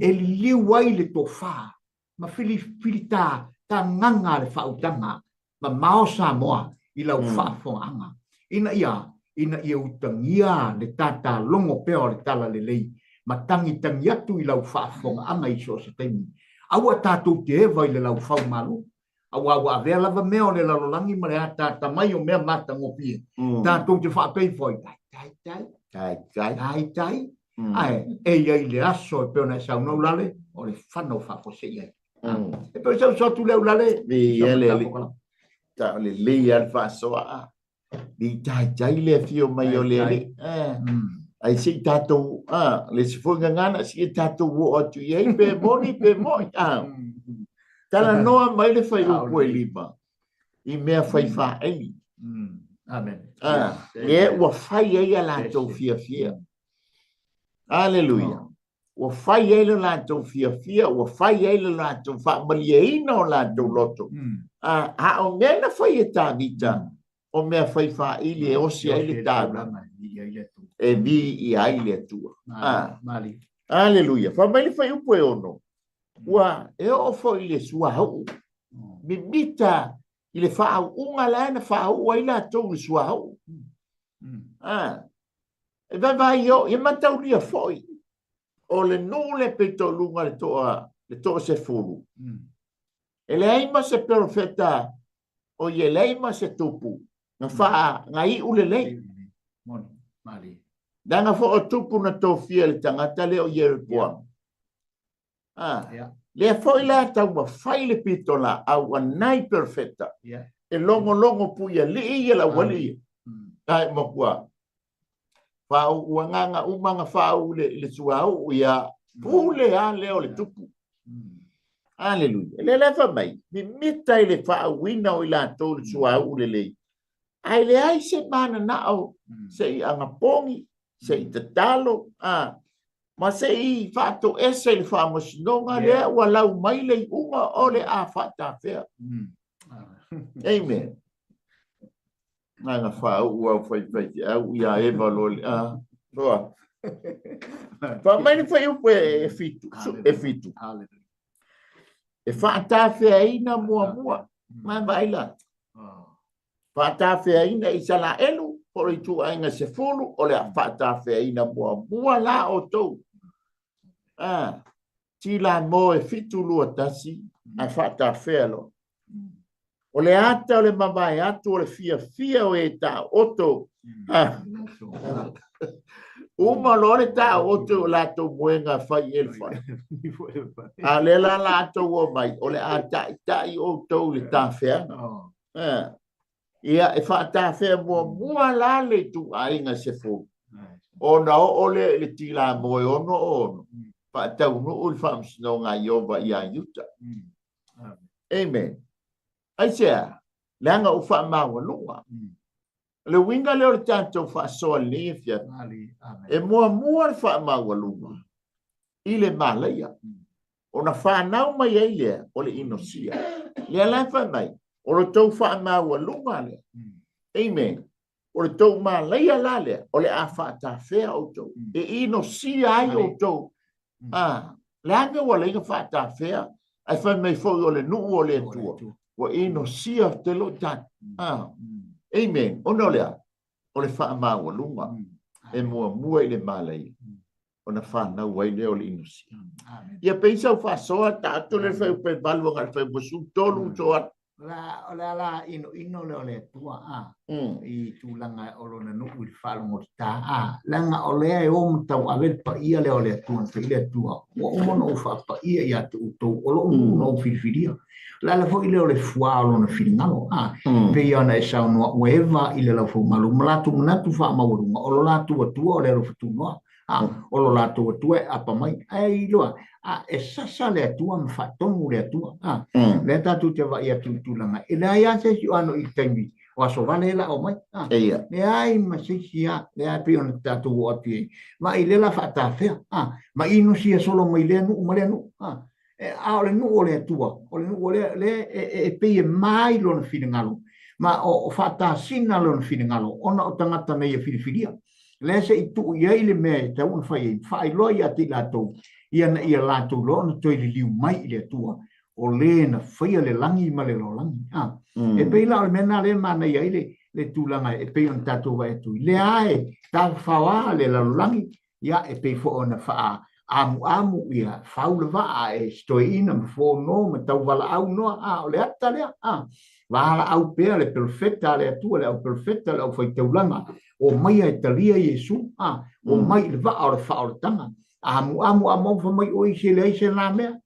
e liu ai le tofa ma fili ta nganga le whautanga ma mao sa moa I lau whaafonga ina ia utangia le tata longo peo le tala le lei ma tangi atu I lau whaafonga anga I so se teimi aua tātou te ewa I le lau whau malu aua avea lava mea o le lalolangi ma le a tata mai o mea mata ngopie tātou te whaapei foi tai ai e le aso e peona e sau no lale o le whanau whapose iai e peo sau sotu leu lale ta le al fasoa di tai le fio mai o le ai si tatou le se foi ngana si tatou o tu ye pe mo tala noa mai le fai o koe lima i mea fai fa eli Amen. le ua fai ai a latou fia aleluia ua fai ai le latou fia ua fai ai le latou faamaliaina o latou loto a o mea na fai e tavita o mea fai fa ili e osi ai le tāna e vi i ai le atua aleluia faamai le fai upu e ono ua e o foi le suahau mimita i le fa'au'uga la na fa'au'u ai latou le suahau e vai o ia mataulia fo'i o le nu le peitoluga le to'a sefulu e leai ma se perofeta o ia leai ma se tupu na fa'agai'u lelei daga fo'o tupu na tofia le tagata le o Ierepoaga le foi la tau fai le pitola au anai perfetta e longo puia li la wali ai mo kwa fa uanga umanga fa le suau ia pule a leo le tupu aleluia le fa mai mi mita le fa wina o la to le suau le ai le ai se mana na o se anga pongi se tatalo ma se I fato ese il famos nonga le wala mai le unga ole a fata fea amen na fa u foi u ia eva lo boa fa mai foi u e fitu e fata fea ina mua ma baila fata fea ina isala elu por itu ainga se fulu ole a fata fea ina mua la o to tila mo e fitu lua tasi a fata felo o le ata o le mamae atu o le fia o e ta oto uma lore ta oto la to muenga fai elfa a le la to o mai o le ata i o to le ta fea ia e fata fea mua la le tu ainga se fu o na o le tila mo e ono pa tau no ul fams no nga yova ia yuta amen ai sea langa u fa ma wa lunga le winga le tanto fa so lefia e mo fa ma wa lunga ile malaya ona fa na mai ile o le inosia le la fa mai o le to fa ma wa lunga le amen o le to malaya la le o le afa ta fe o to e inosia ai o to langa wala inga fata fea ai fa mai fo le nu o le tua wa ino sia te lo tan amen ono le o le fa ma wa lunga e mua le malai ona fa na wai le o le ino sia ia pensa fa so ta to le fa pe balvo ngal fa busu tolu to la ino le tua I tulanga o lona no ul falongo ta langa o le e o mta o ave pa ia le o le tua fa ile tua o mono fa pa ia ia tu o lo no filfilia la fo ile o le fua o lona filingalo pe ia na sa no weva ile la fo malu malatu manatu fa ma o lo la tua o le ro tu no o lo la tua apa mai ai loa e sasa le tua ma fa tongu le tua le tatu te va ia tulanga e la ia se si ano I taimi o so vale la o mai le ai ma se sia le ai pe on tatu o ti ma ile la fa ta fe ma inu sia solo mai le nu ma le nu e a le nu o le tua o le nu o le e pe mai lo na finangalo ma o fa ta sina lo na finangalo ona o tangata nei e filifilia le se I tu ia ile me te un fai lo ia ti la to ia la to lo na to liu mai le tua o le na fai le langi ma le lo langi e pe la le mena le mana ia ile le tulanga e pe on tatu va tu le ai ta fa le la langi ia e pe fo ona fa amu ia faula va e sto ina fo no ma tau vala au no o le ata le vala au pe le perfetta le tu le perfetta le foi tulanga o mai e talia Yesu o mai le va o fa o tanga amu fa mai o se le se na me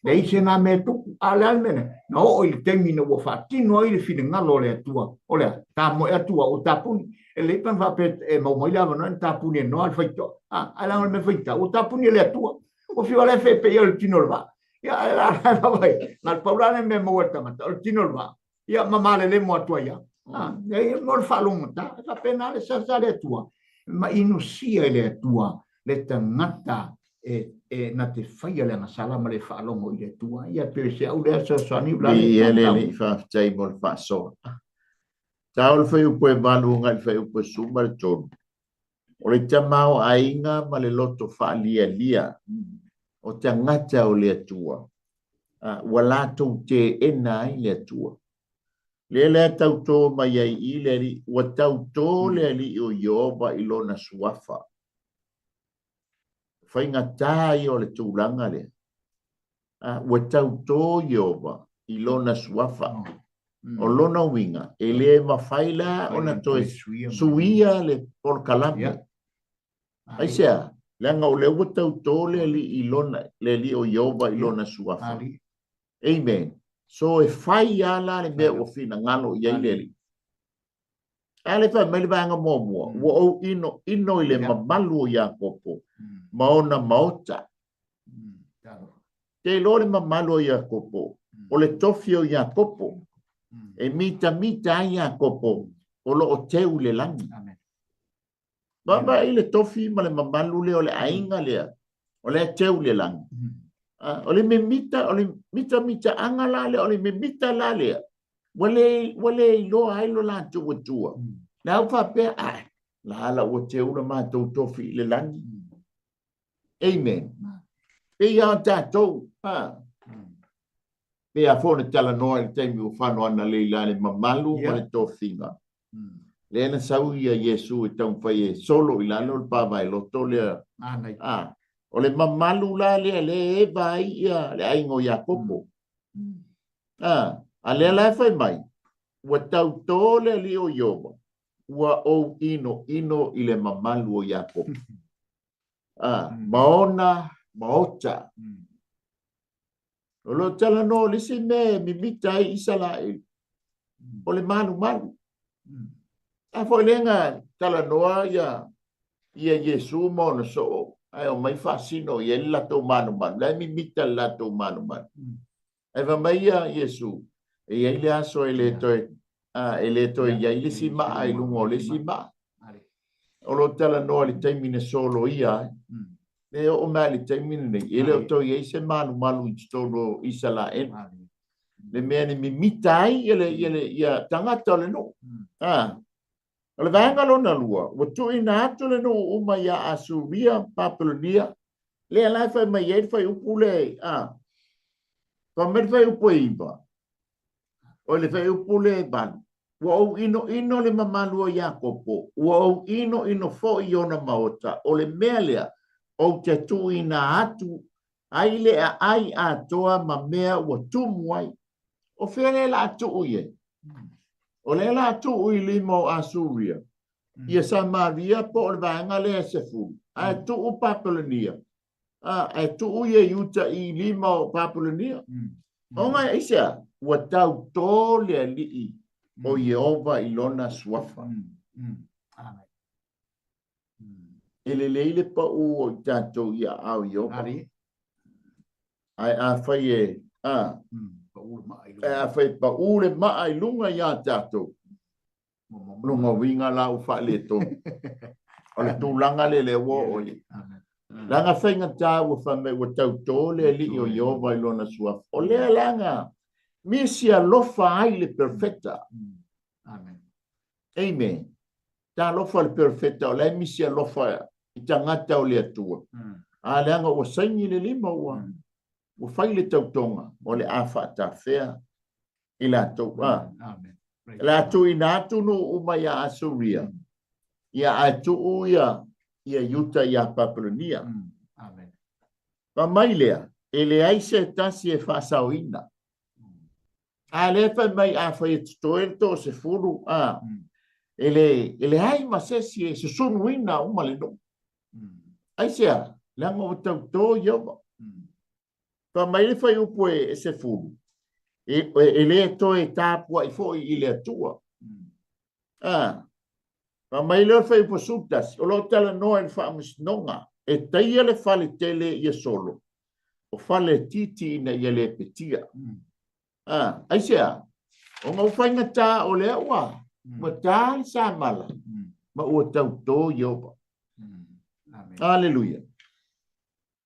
Nei se nga me tuku ala mene. Na o ile temina ua whaatino ile whine ngalo le atua. O lea, tā mo e atua o tāpuni. E le pan whape e mau mai lava no, tāpuni e no al whaito. Ala ngol me whaita, o tāpuni le atua. O whiwa le whepe i al tino lwa. Ia, ala vai. Nal paulane me mo tamata, al tino lwa. Ia, mamale le mo atua ia. E mor whalonga ta, whapena le sa le atua. Ma inu sia le atua, le tangata na te whaia le salama le whaalongo i le tua. Ia pere se au le asa sani ulane. Ia le whaftai mo le whaasoa. Tau le whai upo e malunga le whai upo e suma le tonu. O le tamau ainga ma le loto whaalia lia. O te ngata o le atua. Walatou te ena i le atua. Le tau tō mai ai i le li. Wa tau tō le li o Ioba i lona suafa. Whai ngata i o le tūlanga le. Wa tau tō Ioba i lona suafa. O lona winga. E le mawhaila o na toe suia le por kalama. Ai sea. Langa o le wa tau tō le li i lona. Le li o Ioba i lona suafa. Amen. So e whai ala le mea o whina ngalo i ai leli. Ale whai mele vanga mōmua. Wa o ino i le mamalu o Iakopo. Maona maota. Te lo le mamalu o Iakopo. O le tofi o Iakopo. E mita a Iakopo. O lo o teu le langi. Baba i le tofi ma le mamalu le o le ainga lea. O le teu le langi. O le me mita anga lale, o le me mita lale. Wale i loa ai lo la tua. Na ufa pe ai. La ala o te ura mātou tofi le langi. Amen. Pe ia tātou. Pe a fōna tala noa i teimi o whanau ana leila le mamalu ma le tofinga. Le ana sau ia Yesu e tau whai e solo i lalo le pāwai loto lea. O le mamalu la le vai ia le aingo Iakopo. A le la fai mai. Wa tau tō le li o Ioba. Wa o ino i le mamalu o Iakopo. Maona, maota. O lo tala no le se me mi mitai Israel. O le malu. A fo lenga tala noa ia Yesu mo no so. Ai o mai fasino i la to manu. La mi mita la to manu. Ai va mai ia Yesu. E ai le aso ele to ia ile si ma ai lungo le si ma. O lo tala no le taimine solo ia. E o mai le taimine nei. Ele to ia se manu i tolo Israel. Le mea mi mita ai ele ia tangata le no. O le vanga lona lua, wa tuina atu le no uma ia Asuria, Papulonia, le alai fai mai e fai upu le, pa me fai upu e iba, o le fai upu le ban, wa au ino le mamalu o Iakopo, wa au ino fo i ona maota, o le mea lea, o te tuina atu, ai le ai atoa ma mea wa tumuai, o fere la atu uye. O le la tu i limo Asuria. Ia Samaria po le vanga le sefu. A tu u Papulonia. A tu u ye yuta i limo Papulonia. O nga isa, wa tau tō le alii o Yehova i lona suafa. Ele leile pa u o tato ia au Yehova. Ai a fai e, a fai pa ule maa i lunga ia tato. Lunga winga la u fa le to. O le tūlanga le wo o ye. Langa whainga tā ua whamei wa tau tō le li o Yehova i lona suafa. O lea langa, misia lofa ai le perfecta. Amen. Tā lofa le perfecta o le misia lofa i tangata o le atua. A leanga o saingi le lima ua. O fai le tautonga o le awha ta whea i la tau. La tu i nātu no uma ia Asuria. Ia atu u ia Yuta ia Papulonia. Pa mai lea, e le aise tasi e whasauina. A le fai mai a whai tutoe to se furu. E le hai masesi e se sunuina uma le no. Aisea, langa o tau tō Yehova. Pa mai le fai upo e se fulu. E le to e tāpua I fo I le atua. Pa mai le fai upo sutas. O lo tala noa le wha amasnonga. E taia le fale tele I solo. O fale titi na I le petia. Ai sea. O ngau whainga tā o le awa. Ma tā le sa mala. Ma ua tau tō Iopa. Aleluia.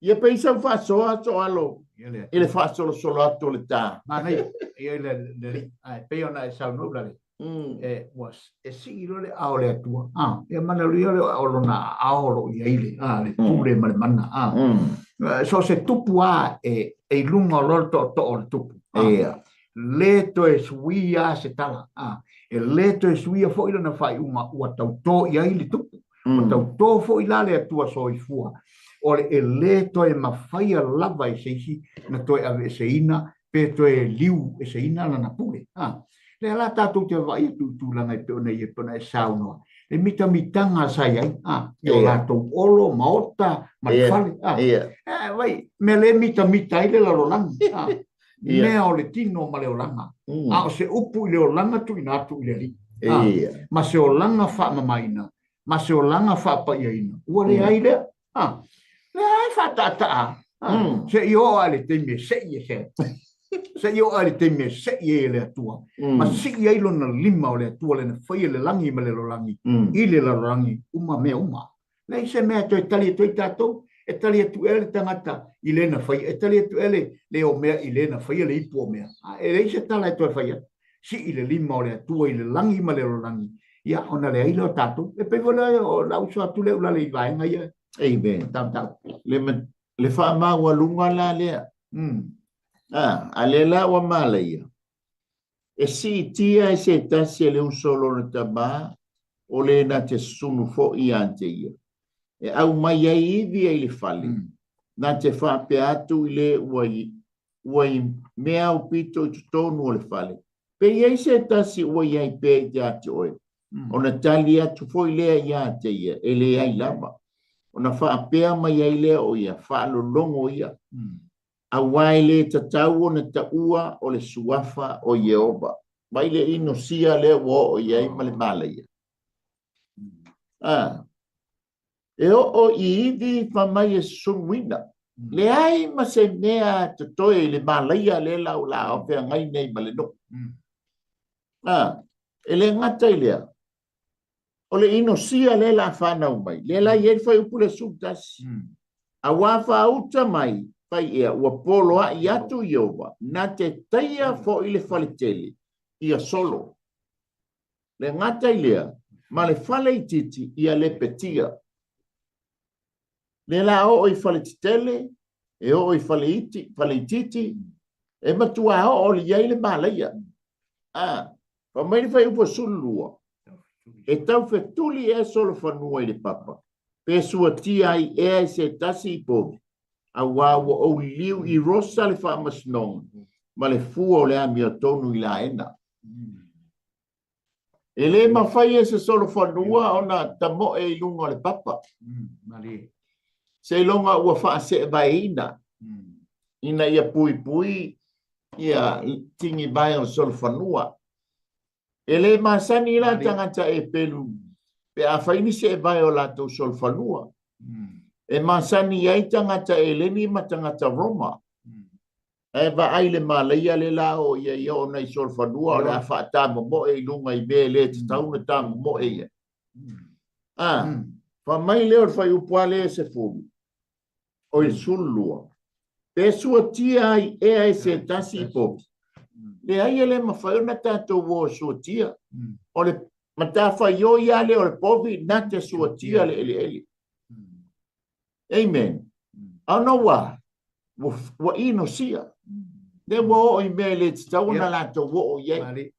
Ia peisa whaasoa to alo. Ele whaasolo solo ato le tā. Manai, ia le peona e sau no blale. Was e siro le ao le atua. E mana lia le aolo na aolo ia ile. Le pure male mana. So se tupu e lunga lorto to o le tupu. Leto e suia se tala. E leto e suia fo ila na fai uma ua tau tō ia ile tupu. O tau tō fo ila le atua so I fua. O le e leto e mawhaia lava e seisi na toi ave e seina pe toi liu e seina na na pule. Le ala tātou te vai tu langa I peona I e peona e saunoa. Le mitanga sai ai. E o lātou olo, maota, malfale. Vai, me le mita ai le lalolanga. Mea o le tino ma le olanga. O se upu I le olanga tu ina atu I le li. Ma se olanga wha mamaina. Ma se olanga wha paiaina. Ua le ai lea. Le ai wha tātaa. Se I o ale te me se I e se. Se I o ale te me se I e le atua. Ma si I ailo na lima o le atua le na whaia le langi ma le lolangi. I le lolangi. Uma mea uma. Nei se mea toi tali e toi tātou. E tali atu ele tangata I le na whaia. E tali atu ele le o mea I le na whaia le ipu o mea. E rei se tala e toi whaia. Si I le lima o le atua I le langi ma le lolangi. Ia ona le aile o tātou. E pe wala o lauso atu le ula le I vaenga ia. Amen. Tau. Le wha maua lunga la lea. A le la wa mala ia. E si tia e se tasi le un solo na tama o le na te sunu fo I ante ia. E au mai ai iwi ai le fale. Na te wha pe atu I le uai mea o pito I tutonu o le fale. Pe iai se tasi uai ai pe I te ate oe. O na tali atu fo I lea I ate ia. E le ai lama. O na wha apea mai ai lea o ia. Wha alo longo ia. A wai le tatau o na taua o le suafa o Yehova. Mai le ino sia le wo o iai ma le mala ia. E o I iwi whamai e sunwina. Le ai ma se mea te toe le mala ia le lau la o pia ngai nei ma le no. E le ngata I lea. O le ino sia le la whanau mai. Le la iei whai upule sutas. A wafa uta mai. Pai ea ua polo a I atu Iowa. Na te taia fo I le whaletele. Ia solo. Le ngata I lea. Ma le whale I titi ia le petia. Le la o I whaletele. E o I whale I titi. E matua o le iei le malaia. Pa mai le whai upa sulua. E tau whetuli e solo whanua I le papa. Pe sua tia I e se tasi I povi. A wawa o liu I rosa le whaamasnong. Ma le fua o le amia tonu I la ena. E le mawhai e se solo whanua o na tamo e I lunga o le papa. Se longa ua wha se vaina. Ina ia pui ia tingi vai o solo whanua. E le masani la tangata e pelu. Pe a whaini se vai o lato solo whanua. E masani ai tangata e leni ma tangata Roma. E va ai le malaia le la o ia ia o nei sol whanua o le a whaata mo e lunga I me le te tauna ta mo e ia. Wha mai leo whai upuale e se fulu. O I sulua. Pe sua tia ai e ai se tasi I popi. Le ai ele ma whai ona tātou wo sua tia. O le mata whai o ia le o le popi na te sua tia le eli. Amen. Ana wa ino sia. De wo I me le te tauna lato wo o ye.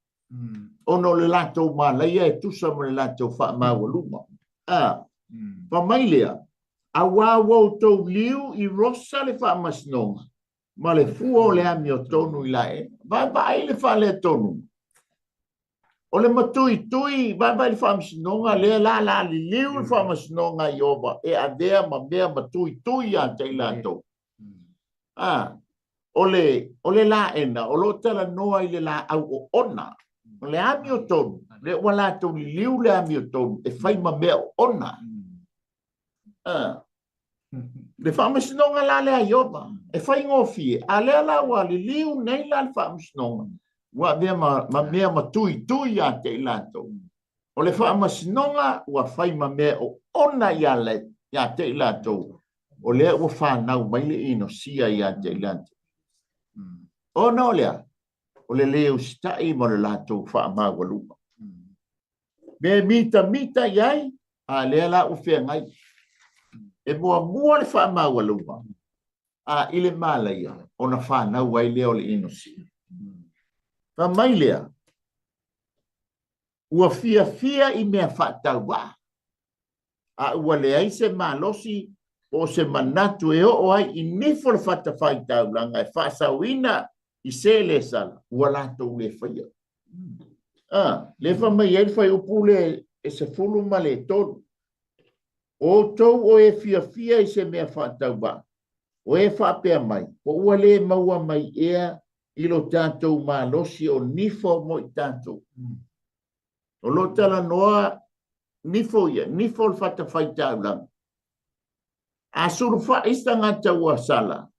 Ono le lato ma la ye tu sa mo le lato fa ma wo luma. Pa mai lea. A wa wo to liu I rosa le fa masnonga. Ma le fu o le ami o tonu I la e. Vai le fa le tonu. O le matui vai le fa masnonga le la li liu le fa masnonga Iowa. E a dea ma mea matui a te lato. ole la ena, o lo tala noa i le la au o ona. O le ami o tonu, le wala tonu liu le ami o tonu, e fai ma mea o ona. Le whamasinonga la le aioba, e fai ngofie, a le ala wa le liu nei la le whamasinonga. Wa mea ma mea ma tui a te ilato. O le whamasinonga wa fai ma mea o ona ia te ilato. O lea ua whanau mai le ino sia ia te ilato. O no lea, o le leo stai mo le lato whaamawaluma. Me mita iai, a lea la ufea ngai. E mua le whaamawaluma. A ile malaia, o na whanau wai leo le ino sia. Ka mai lea, ua fia i mea whaatau wa. A ua lea i se malosi, o se manatu e o ai i nifo le whatawhai tau langa e whaasawina i se le sala, ua lato le whaia. Le whamai e whai upule e se fulu ma le tonu. O tau o e fia i se mea whaatau wa. O e whaapea mai, o ua le maua mai ea i lo tātou malosi o nifo mo i tātou. O lo tala noa nifo le whatawhai tau langa. A sulfa istanga taua sala.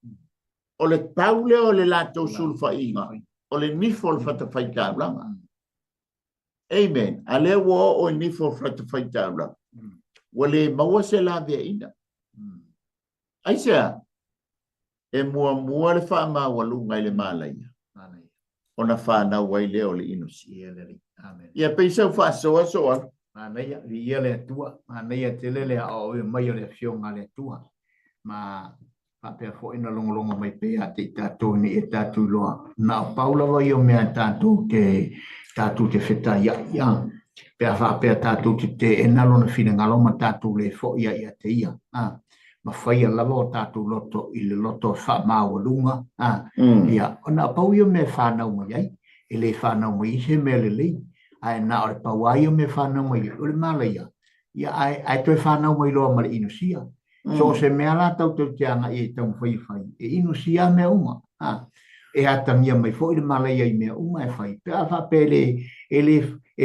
O le taule o le lato sulfa inga. O le nifo le whatawhai taulanga. Amen. A le wo o nifo le whatawhai taulanga. Wa le maua se la vea ina. Aisea, e mua le wha walunga i le malaia. O na whanau wai leo le inusi. Ia peisau wha soa. Manaya ia le tua, manaya te lele o mai o le fionga le tua. Ma pe fo ina longo mai pe a te tatu ni e tatu loa. Na paula vai o mea tatu te feta ia. Pe a fa pe tatu te e nalo na fina ngalo ma tatu le fo ia te ia. Ma fai a lava o tatu loto i le loto fa mau lunga. Ia, ona pau i o me whanau mai ai. E le whanau mai se me le lei. Ai na ore pawai o me whanau mai o le malaia. Ia ai toi whanau mai loa mara inusia. So se mea la tau tau te anga i e tau whai. E inusia mea uma. E atangia mai fo i le malaia i mea uma e whai. Pe a whapele e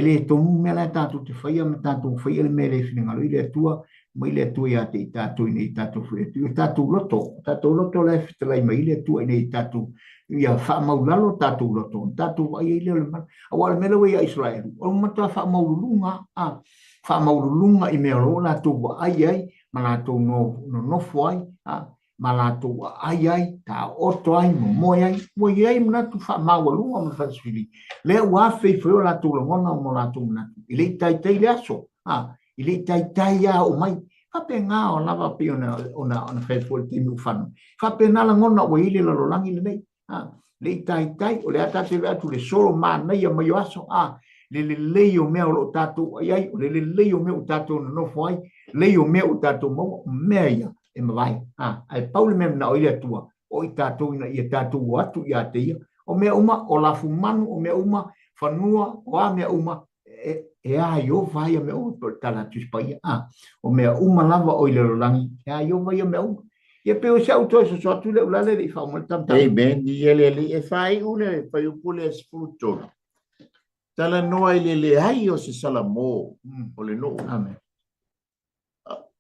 le tonu mea la tatu te whai a me tatu whai e le mea le whingalo i le atua. Mai le atua i a te i tatu i nei tatu whai. I tatu loto le whitalai mai i le atua i nei tatu. Ia whaamaulalo tatu loto. Tatu wai i le mana. Awale mele wei a Israel. O matua whaamaulunga. Whaamaulunga i mea lo la tu wa ai. Malato no foi, malato ai, ta oto ai, moi ai, moi ai, manatu fa mawalunga mo fasfili. Le wa fe foi la tu lo mona mo la tu manatu. Ile tai le aso. Ile tai ya o mai. Fa pe nga o lava pe ona faithful team fan. Fa pe na la ngona o ile lo langi le nei. Le tai o le ata te atu le solo mana ia mai aso. Le o mea o tatu ai, le o mea o tatu no foi. Leo meu tato mo meia e mai ai Paulo me na oia tua o tato ina ia tato atu ia te ia o me uma o la fumanu o me uma fanua o a me uma e a yo vai me o tala tu spaia o me uma lava o ile langi e a yo vai me uma e pe o se auto so tu le la le fa mo tam e ben di ele e fai une fai o pule sfrutto tala no ile le ai o se salamo o le no amen.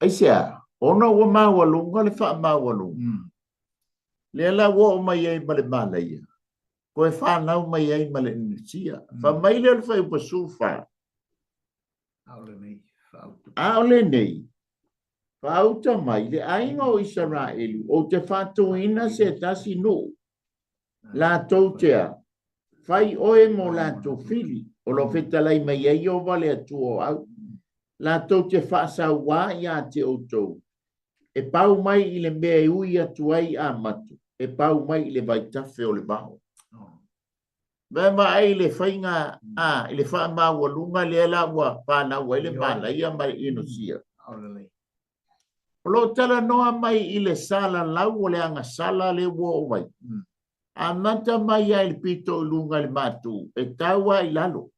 Aisea, ona ua mawalunga le wha mawalunga. Le la ua o mai ai ma le malaia. Ko e whanau mai ai ma le inusia. Wha mai le wha upa sufa. Aole nei. Whauta mai le ainga o Israelu. O te whatoina se tasi no. La toutea. Whai oe mo la to fili. O lo whetalai mai ai o vale atu o au. La tau te whaasa wā ia te outou. E pau mai i le mea ui atu ai a matu. E pau mai i le vaitawhe o le baho. Vema ai le whainga, i le wha mawalunga le ala wa whanau ai le mala ia mai inosia. Lo tala noa mai i le sala lau o le anga sala le wo o mai. A mata mai ai le pito lunga le matu. E taua i lalo.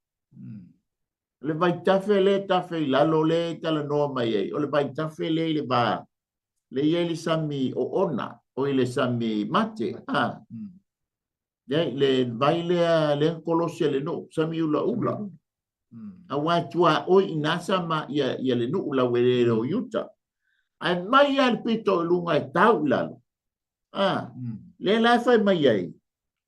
Le vai tafe le tafe i lalo le tala noa mai ei. O le vai tafe le ba. Le ye le sami o ona. O le sami mate. le vai le kolosia le no sami ula a wa tua o inasa ma ia le no ula wele o yuta ai mai al pito lunga e tau lalo le la fai mai ai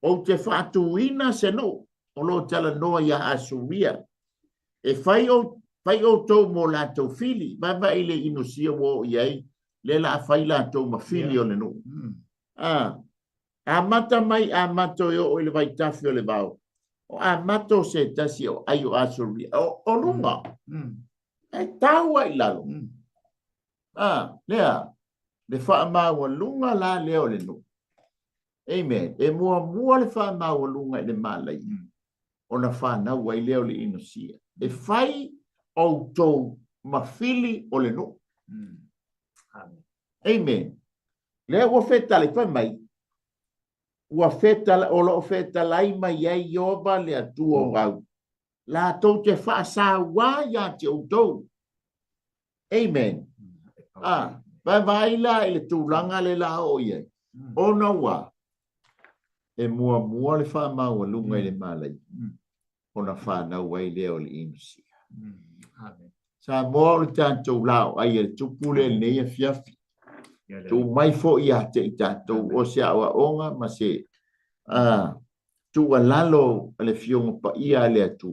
o te fatuina se no o lo tala no ia asuria e fai o to mo la to fili ba ile inusia wo iai le la fai la to ma fili o le no a mata mai a mato yo o le vai tafi o le vau o a mato se tasi o ai o asuria o lunga e tau ai lalo lea le fa ma o lunga la le o le no amen e mua le fa ma o lunga le malai ona fa na wai le o le inusia e fai o to mafili o le no amen le o feta le fa mai ua feta o lo feta lai mai ai yoba le atua au la to te fa sa wa ya te o to amen vai la ile tulanga le la o ye ona wa e mua le fa ma o lunga le malai ona fa na wai le o le inusia sa mo le tanto lao ai le tupule le ne fiafi tu mai fo ia te tanto o se awa onga ma se tu lalo le fiong pa ia le tu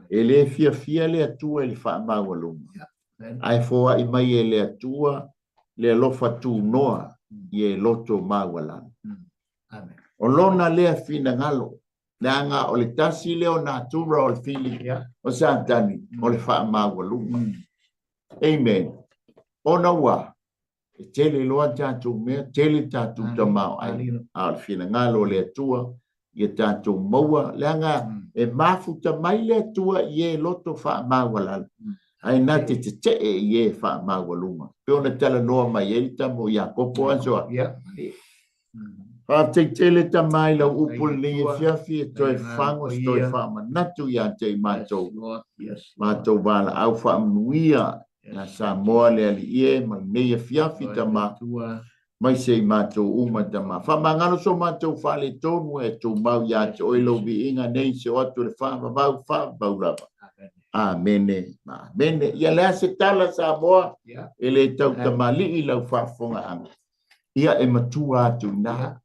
e le fia le tu e le fa ma o lunga ai fo ai mai e le tua le lofa tu noa ye loto mawala o lona le fina ngalo nanga o le tasi le o na tura o le fili o sa tani o le fa mawaluma amen ona wa e tele loa tatu me tele tatu tamau ai al fina ngalo le tua ye tatu maua langa e mafuta mai le tua ye loto fa mawala ai nati te ye fa mawaluma pe ona tala noa mai e tamo ya popo aso fa te tamai la upul ni fiafi to e fango sto e fa manatu ya te mato bala au fa muia na sa moale ali e ma ne fiafi tama mai se mato uma tama fa mangalo so mato fa le tonu e to mau ya te oilo vi inga nei se o to le fa baula amene ia le se tala sa moa ele tau tamali i lau fa fonga anga ia e matua tu na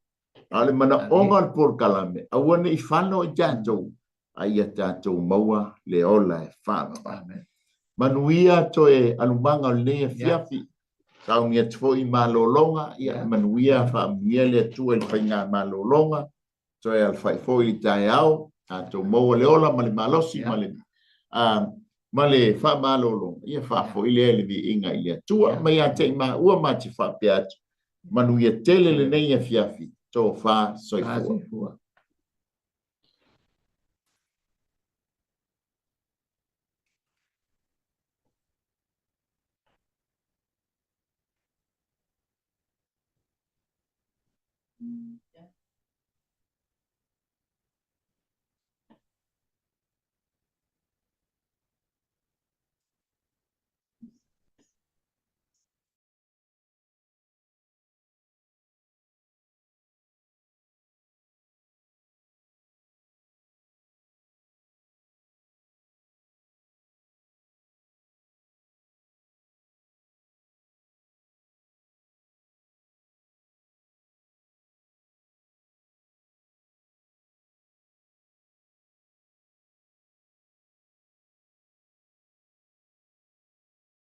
ale mana onga por kalame awane i fano janto ai tato maua le ola e fa manuia to e alumanga le fiafi sa mi tfo i malolonga ia manuia fa miele tu el fainga malolonga to e al fai foi tai au to maua le ola male malosi male fa malolonga ia fa foi le vi inga ia tu mai ate ma ua ma ti fa piat manuia tele le nei fiafi to fa soifua